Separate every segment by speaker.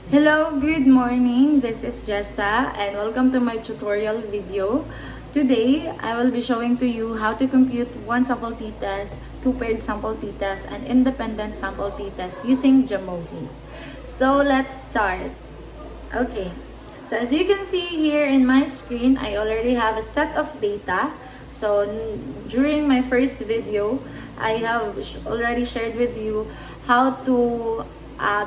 Speaker 1: Hello, good morning. This is Jessa and welcome to my tutorial video. Today, I will be showing to you how to compute one sample t-test, two paired sample t-test, and independent sample t-test using Jamovi. So, let's start. Okay, so as you can see here in my screen, I already have a set of data. So, during my first video, I have already shared with you how to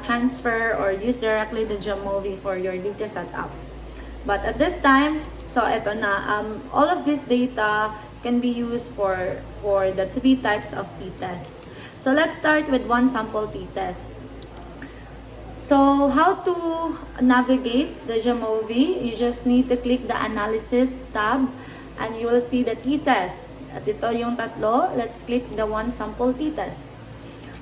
Speaker 1: transfer or use directly the Jamovi for your data setup. But at this time, so eto na, all of this data can be used for the three types of t-test. So let's start with one sample t-test. So how to navigate the Jamovi? You just need to click the analysis tab and you will see the t-test. At ito yung tatlo, let's click the one sample t-test.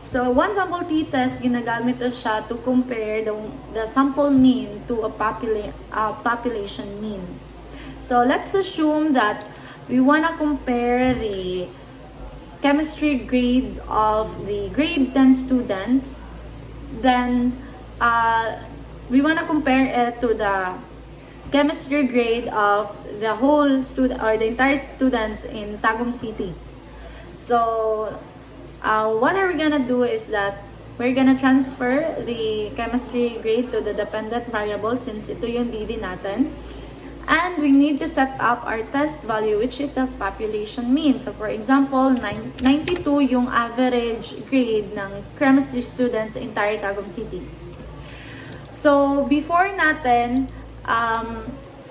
Speaker 1: So, one sample t-test, ginagamit to siya to compare the sample mean to a population mean. So, let's assume that we want to compare the chemistry grade of the grade 10 students. Then, we want to compare it to the chemistry grade of the whole student or the entire students in Tagum City. So, what are we gonna do is that we're gonna transfer the chemistry grade to the dependent variable since ito yung DV natin. And we need to set up our test value which is the population mean. So for example, 92 yung average grade ng chemistry students sa entire Tagum City. So before natin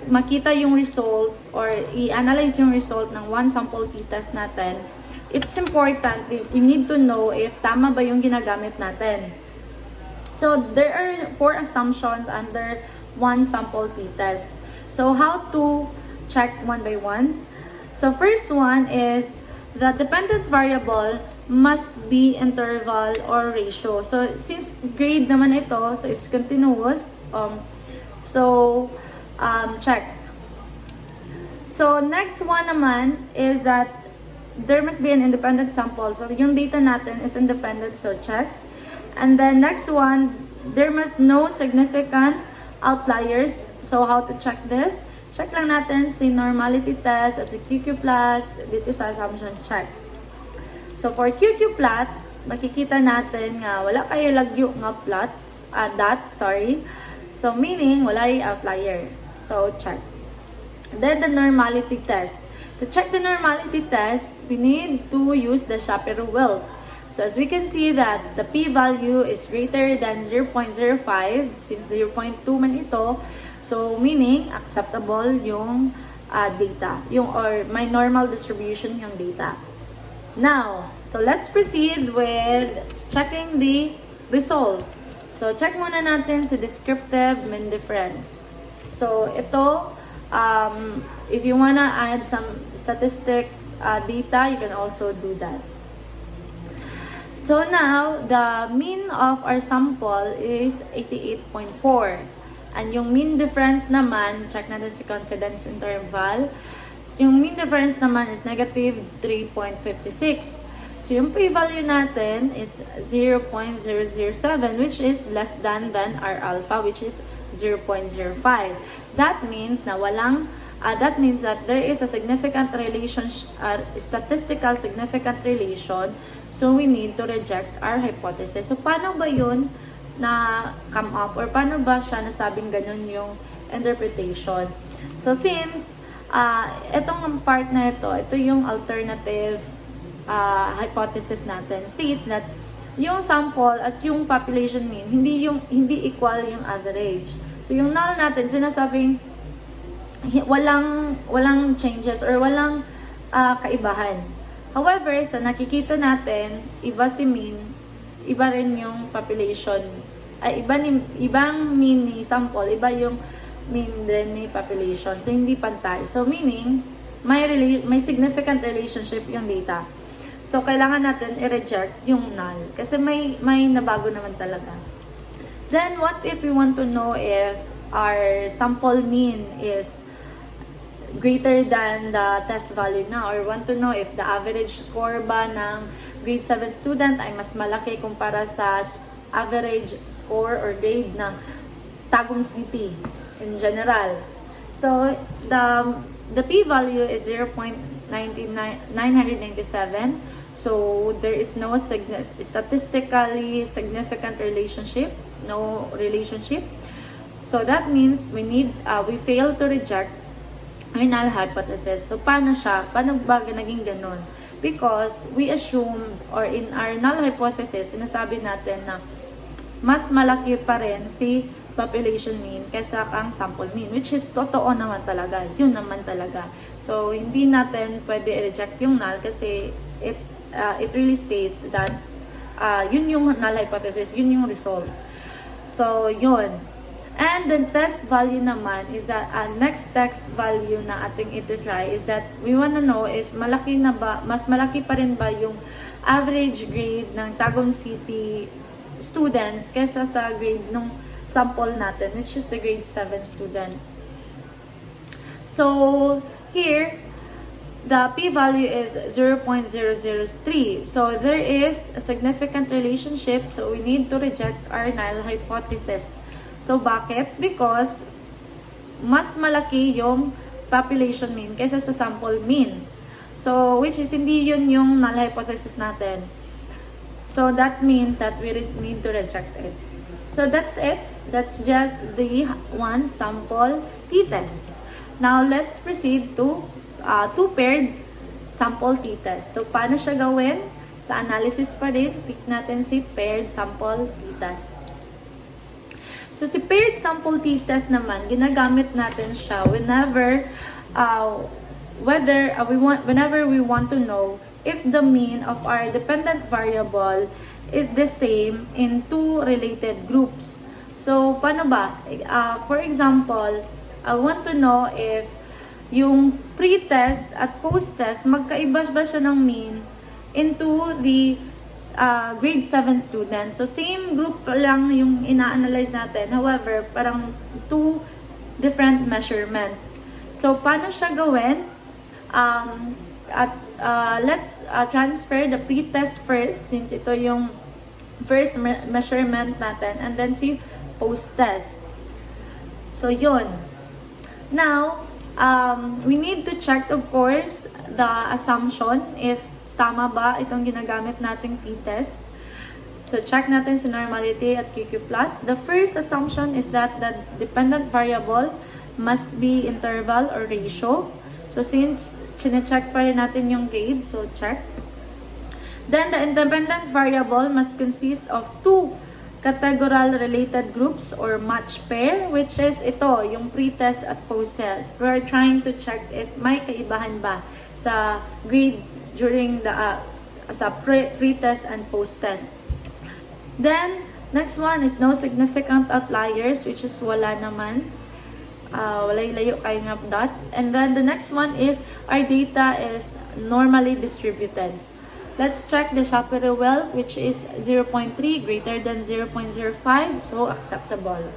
Speaker 1: makita yung result or i-analyze yung result ng one sample t-test natin, it's important, we need to know if tama ba yung ginagamit natin. So, there are 4 assumptions under one sample t-test. So, how to check one by one? So, first one is the dependent variable must be interval or ratio. So, since grade naman ito, so it's continuous. Check. So, next one naman is that there must be an independent sample. So, yung data natin is independent, so check. And then, next one, there must no significant outliers. So, how to check this? Check lang natin si normality test at si QQ+, dito sa assumption check. So, for QQ plot, makikita natin nga wala kayo lagyo nga plots, So, meaning, wala yung outlier. So, check. Then, the normality test. To check the normality test, we need to use the Shapiro-Wilk. So as we can see that the p-value is greater than 0.05 since 0.2 man ito. So meaning acceptable yung data, or may normal distribution yung data. Now, so let's proceed with checking the result. So check muna natin si descriptive mean difference. So ito, if you wanna add some statistics data, you can also do that. So now, the mean of our sample is 88.4. And yung mean difference naman, check natin si confidence interval. Yung mean difference naman is negative 3.56. So yung p-value natin is 0.007, which is less than our alpha, which is 0.05. That means na that means that there is a significant relation, statistical significant relation. So we need to reject our hypothesis. So paano ba yun na come up, or paano ba siya nasabing ganun yung interpretation? So since itong part na ito yung alternative hypothesis natin, states that yung sample at yung population mean hindi equal yung average. So yung null natin sinasabing walang changes or walang kaibahan. However, sa nakikita natin, iba si mean, iba rin yung population, ibang mean ni sample, iba yung mean din ni population. So hindi pantay. So meaning may significant relationship yung data. So kailangan natin i-reject yung null kasi may nabago naman talaga. Then what if we want to know if our sample mean is greater than the test value na, or want to know if the average score ba ng grade 7 student ay mas malaki kumpara sa average score or grade ng Tagum City in general. So the p-value is 0.997. So there is no statistically significant relationship, no relationship. So that means we fail to reject our null hypothesis. So paano ba naging ganun? Because we assume, or in our null hypothesis, sinasabi natin na mas malaki pa rin si population mean kaysa ang sample mean, which is totoo naman talaga. Yun naman talaga. So hindi natin pwede i-reject yung null kasi it really states that yun yung null hypothesis, yun yung result. So yun. And the test value naman is that next test value na ating iti-try is that we want to know if mas malaki pa rin ba yung average grade ng Tagum City students kaysa sa grade nung sample natin, which is the grade 7 students. So here, the p-value is 0.003. So there is a significant relationship, so we need to reject our null hypothesis. So bakit? Because mas malaki yung population mean kaysa sa sample mean. So which is hindi yun yung null hypothesis natin. So that means that we need to reject it. So that's it. That's just the one sample t-test. Now let's proceed to two paired sample t-test. So paano siya gawin? Sa analysis pa rin, pick natin si paired sample t-test. So si paired sample t-test naman, ginagamit natin siya whenever we want to know if the mean of our dependent variable is the same in two related groups. So, paano ba? For example, I want to know if yung pre-test at post-test, magkaiba ba siya ng mean into the grade 7 students. So, same group lang yung ina-analyze natin. However, parang two different measurement. So, paano siya gawin? Let's transfer the pre-test first, since ito yung first measurement natin, and then si post-test. So, yun. Now, we need to check, of course, the assumption if tama ba itong ginagamit nating p-test. So, check natin si normality at QQ-plot. The first assumption is that the dependent variable must be interval or ratio. So, since chine-check pa rin natin yung grade, so check. Then, the independent variable must consist of two categorical related groups or match pair, which is ito, yung pre-test at post-test. We're trying to check if may kaibahan ba sa grade during the sa pre-test and post-test. Then, next one is no significant outliers, which is wala naman. Walay-layo kayo nga dot. And then the next one, if our data is normally distributed. Let's check the Shapiro well, which is 0.3 greater than 0.05, so acceptable.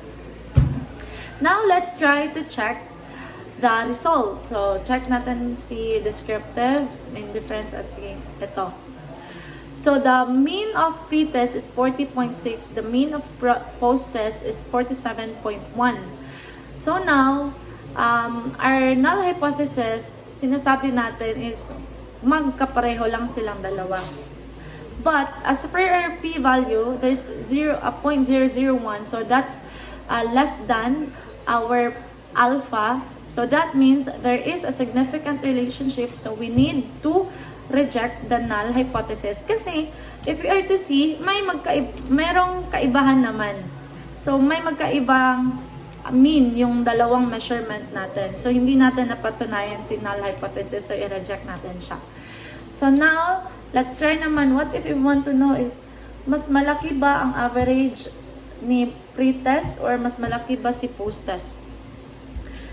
Speaker 1: Now let's try to check the result. So check natin si descriptive, mean difference at si ito. So the mean of pre-test is 40.6, the mean of post-test is 47.1. So now, our null hypothesis, sinasabi natin is magkapareho lang silang dalawa. But as per our p-value, there's 0.001, so that's less than our alpha. So that means there is a significant relationship, so we need to reject the null hypothesis. Kasi if we are to see, mayroong kaibahan naman. So may magkaibang mean yung dalawang measurement natin. So, hindi natin napatunayan si null hypothesis, so i-reject natin siya. So, now, let's try naman, what if we want to know if mas malaki ba ang average ni pre-test or mas malaki ba si post-test?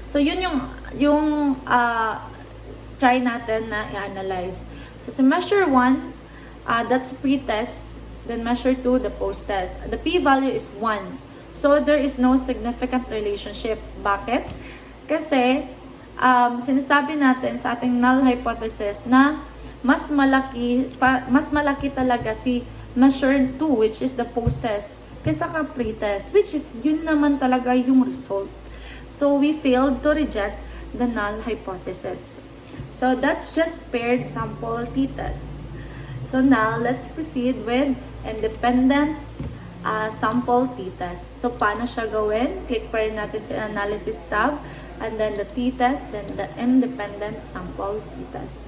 Speaker 1: So, yun yung try natin na i-analyze. So, si measure 1, that's pre-test, then measure 2, the post-test. The p-value is 1. So, there is no significant relationship. Bakit? Kasi, sinasabi natin sa ating null hypothesis na mas malaki talaga si measure 2, which is the post-test, kaysa ka pretest, which is yun naman talaga yung result. So we failed to reject the null hypothesis. So that's just paired sample t-test. So now let's proceed with independent sample t-test. So paano siya gawin? Click pa rin natin sa analysis tab, and then the t-test, then the independent sample t-test.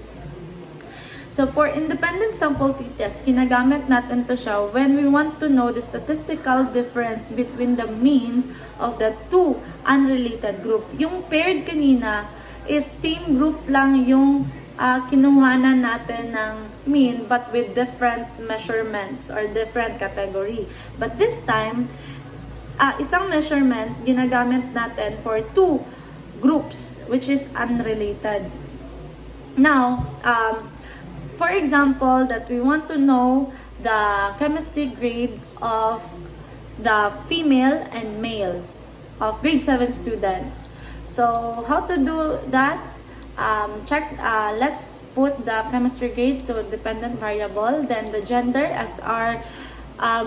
Speaker 1: So for independent sample t-test, ginagamit natin to siya when we want to know the statistical difference between the means of the two unrelated group. Yung paired kanina is same group lang yung kinuhanan natin ng mean but with different measurements or different category. But this time, isang measurement ginagamit natin for two groups which is unrelated. Now, for example, that we want to know the chemistry grade of the female and male of grade 7 students. So, how to do that? Let's put the chemistry grade to dependent variable, then the gender as our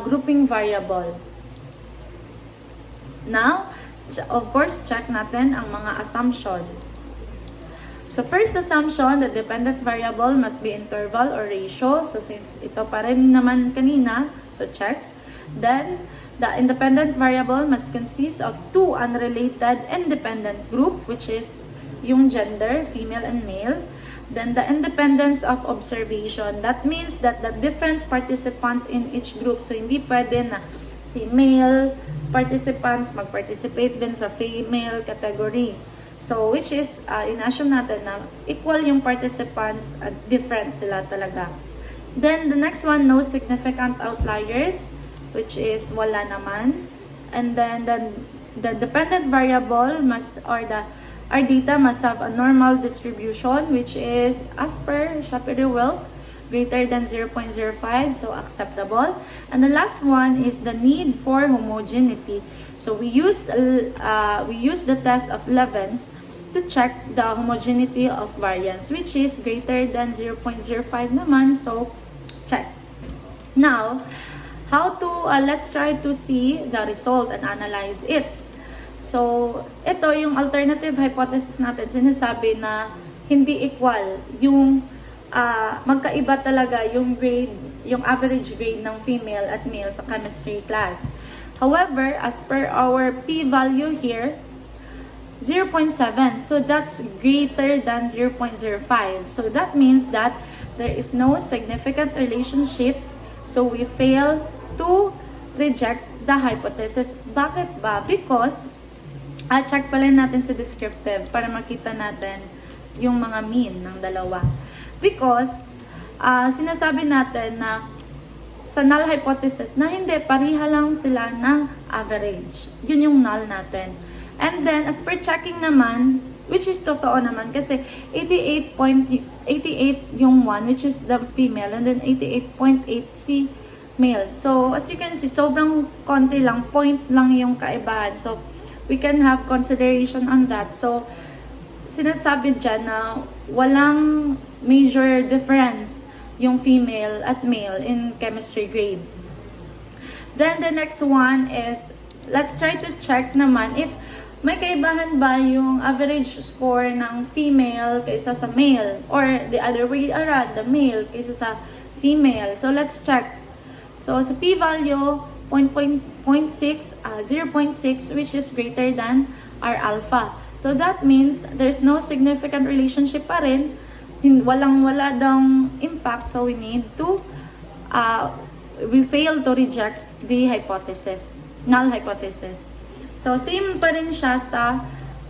Speaker 1: grouping variable. Now, of course, check natin ang mga assumption. So first assumption, the dependent variable must be interval or ratio. So since ito pa rin naman kanina, so check. Then, the independent variable must consist of two unrelated independent group, which is yung gender, female and male. Then the independence of observation. That means that the different participants in each group. So hindi pwede na si male participants mag-participate din sa female category. So, which is, in-assume natin na equal yung participants at different sila talaga. Then, the next one, no significant outliers, which is wala naman. And then, the dependent variable must, or our data must have a normal distribution, which is, as per Shapiro-Wilk, greater than 0.05, so acceptable. And the last one is the need for homogeneity. So we use the test of Levens to check the homogeneity of variance, which is greater than 0.05 naman. So check. Now, how to let's try to see the result and analyze it. So ito yung alternative hypothesis natin. Sinasabi na hindi equal yung magkaiba talaga yung grade, yung average grade ng female at male sa chemistry class. However, as per our p-value here, 0.7. So that's greater than 0.05. So that means that there is no significant relationship. So we fail to reject the hypothesis. Bakit ba? Because, check pala natin sa descriptive para makita natin yung mga mean ng dalawa. Because, sinasabi natin na sa null hypothesis na hindi, pariha lang sila ng average. Yun yung null natin. And then, as per checking naman, which is totoo naman, kasi 88 yung one, which is the female, and then 88.8 si male. So, as you can see, sobrang konti lang, point lang yung kaibahan. So, we can have consideration on that. So, sinasabi dyan na walang major difference yung female at male in chemistry grade. Then the next one is, let's try to check naman if may kaibahan ba yung average score ng female kaysa sa male, or the other way around, the male kaysa sa female. So let's check. So sa p-value 0.6, which is greater than our alpha. So that means there's no significant relationship pa rin. Walang-wala dang impact, so we need to we fail to reject the hypothesis, null hypothesis. So same pa rin siya sa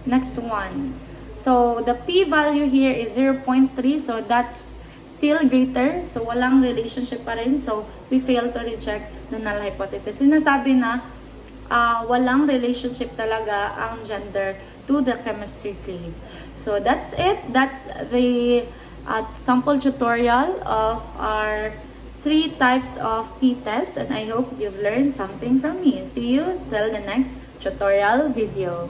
Speaker 1: next one. So the p-value here is 0.3, so that's still greater, so walang relationship pa rin, so we fail to reject the null hypothesis. Sinasabi na walang relationship talaga ang gender to the chemistry grade. So that's it. That's the sample tutorial of our 3 types of t-tests, and I hope you've learned something from me. See you till the next tutorial video.